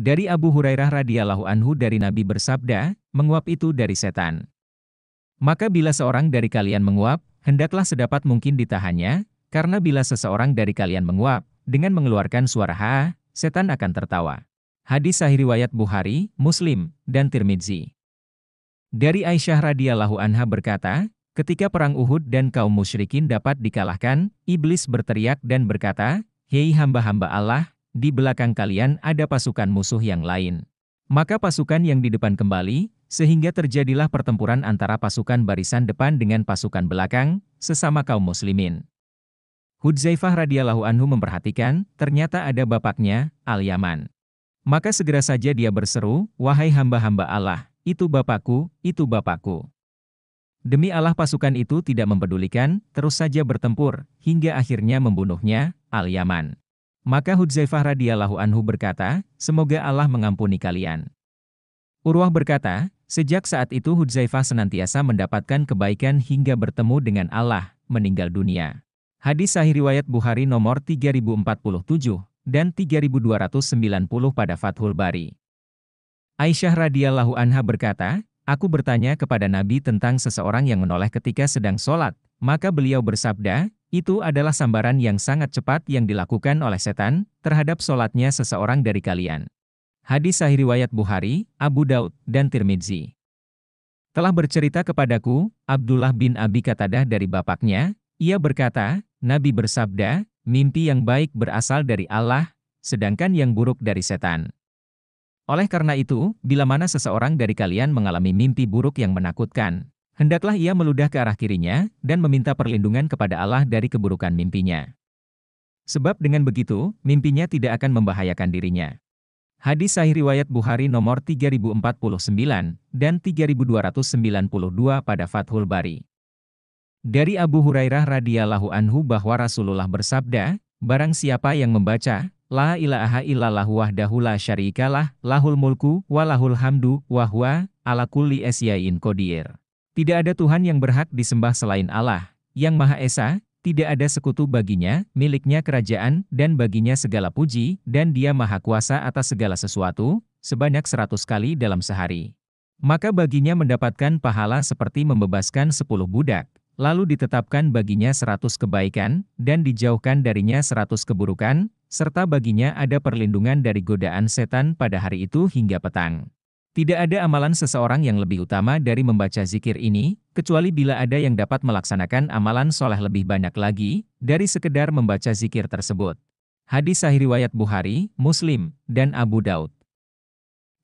Dari Abu Hurairah radhiyallahu anhu dari Nabi bersabda, menguap itu dari setan. Maka bila seorang dari kalian menguap, hendaklah sedapat mungkin ditahannya, karena bila seseorang dari kalian menguap, dengan mengeluarkan suara ha, setan akan tertawa. Hadis sahih riwayat Bukhari, Muslim, dan Tirmidzi. Dari Aisyah radhiyallahu anha berkata, ketika perang Uhud dan kaum musyrikin dapat dikalahkan, iblis berteriak dan berkata, "Hei hamba-hamba Allah, di belakang kalian ada pasukan musuh yang lain." Maka pasukan yang di depan kembali, sehingga terjadilah pertempuran antara pasukan barisan depan dengan pasukan belakang, sesama kaum muslimin. Hudzaifah radhiyallahu anhu memperhatikan, ternyata ada bapaknya, Al-Yaman. Maka segera saja dia berseru, "Wahai hamba-hamba Allah, itu bapakku, itu bapakku." Demi Allah pasukan itu tidak mempedulikan, terus saja bertempur, hingga akhirnya membunuhnya, Al-Yaman. Maka Hudzaifah radhiyallahu anhu berkata, "Semoga Allah mengampuni kalian." Urwah berkata, sejak saat itu Hudzaifah senantiasa mendapatkan kebaikan hingga bertemu dengan Allah, meninggal dunia. Hadis sahih riwayat Bukhari nomor 3047 dan 3290 pada Fathul Bari. Aisyah radhiyallahu anha berkata, aku bertanya kepada Nabi tentang seseorang yang menoleh ketika sedang sholat, maka beliau bersabda, itu adalah sambaran yang sangat cepat yang dilakukan oleh setan terhadap sholatnya seseorang dari kalian. Hadis sahih riwayat Bukhari, Abu Daud, dan Tirmidzi. Telah bercerita kepadaku, Abdullah bin Abi Qatadah dari bapaknya, ia berkata, Nabi bersabda, mimpi yang baik berasal dari Allah, sedangkan yang buruk dari setan. Oleh karena itu, bila mana seseorang dari kalian mengalami mimpi buruk yang menakutkan, hendaklah ia meludah ke arah kirinya, dan meminta perlindungan kepada Allah dari keburukan mimpinya. Sebab dengan begitu, mimpinya tidak akan membahayakan dirinya. Hadis sahih riwayat Bukhari nomor 3049, dan 3292 pada Fathul Bari. Dari Abu Hurairah radhiyallahu anhu bahwa Rasulullah bersabda, barang siapa yang membaca, La ilaha illallah wahdahu la syarikalah, lahul mulku, wa lahul hamdu, wa huwa, ala kulli syai'in qadir. Tidak ada Tuhan yang berhak disembah selain Allah, yang Maha Esa, tidak ada sekutu baginya, miliknya kerajaan, dan baginya segala puji, dan dia Maha Kuasa atas segala sesuatu, sebanyak 100 kali dalam sehari. Maka baginya mendapatkan pahala seperti membebaskan 10 budak. Lalu ditetapkan baginya 100 kebaikan, dan dijauhkan darinya 100 keburukan, serta baginya ada perlindungan dari godaan setan pada hari itu hingga petang. Tidak ada amalan seseorang yang lebih utama dari membaca zikir ini, kecuali bila ada yang dapat melaksanakan amalan soleh lebih banyak lagi, dari sekedar membaca zikir tersebut. Hadis sahih riwayat Bukhari, Muslim, dan Abu Daud.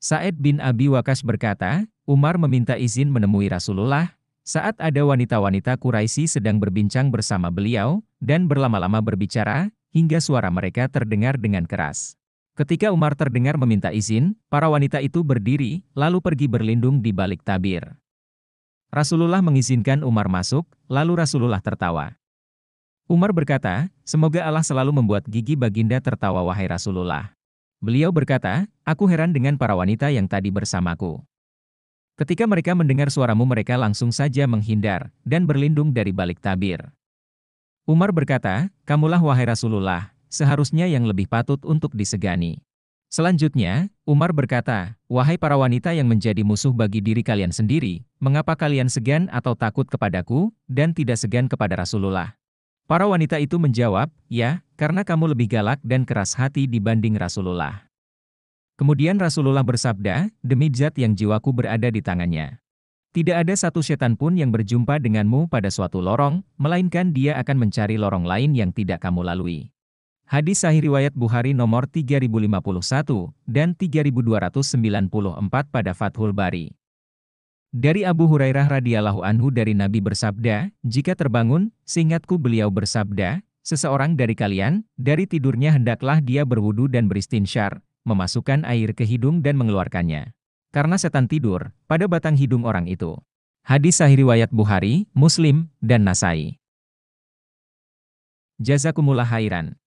Sa'id bin Abi Waqqas berkata, Umar meminta izin menemui Rasulullah, saat ada wanita-wanita Quraisy sedang berbincang bersama beliau, dan berlama-lama berbicara, hingga suara mereka terdengar dengan keras. Ketika Umar terdengar meminta izin, para wanita itu berdiri, lalu pergi berlindung di balik tabir. Rasulullah mengizinkan Umar masuk, lalu Rasulullah tertawa. Umar berkata, semoga Allah selalu membuat gigi baginda tertawa wahai Rasulullah. Beliau berkata, aku heran dengan para wanita yang tadi bersamaku. Ketika mereka mendengar suaramu mereka langsung saja menghindar, dan berlindung dari balik tabir. Umar berkata, kamulah wahai Rasulullah, seharusnya yang lebih patut untuk disegani. Selanjutnya, Umar berkata, wahai para wanita yang menjadi musuh bagi diri kalian sendiri, mengapa kalian segan atau takut kepadaku, dan tidak segan kepada Rasulullah? Para wanita itu menjawab, ya, karena kamu lebih galak dan keras hati dibanding Rasulullah. Kemudian Rasulullah bersabda, demi zat yang jiwaku berada di tangannya. Tidak ada satu setan pun yang berjumpa denganmu pada suatu lorong, melainkan dia akan mencari lorong lain yang tidak kamu lalui. Hadis sahih riwayat Bukhari nomor 3051 dan 3294 pada Fathul Bari. Dari Abu Hurairah radhiyallahu anhu dari Nabi bersabda, jika terbangun, seingatku beliau bersabda, seseorang dari kalian, dari tidurnya hendaklah dia berwudu dan beristinsyar, memasukkan air ke hidung dan mengeluarkannya. Karena setan tidur pada batang hidung orang itu. Hadis sahih riwayat Bukhari, Muslim, dan Nasai. Jazakumullah khairan.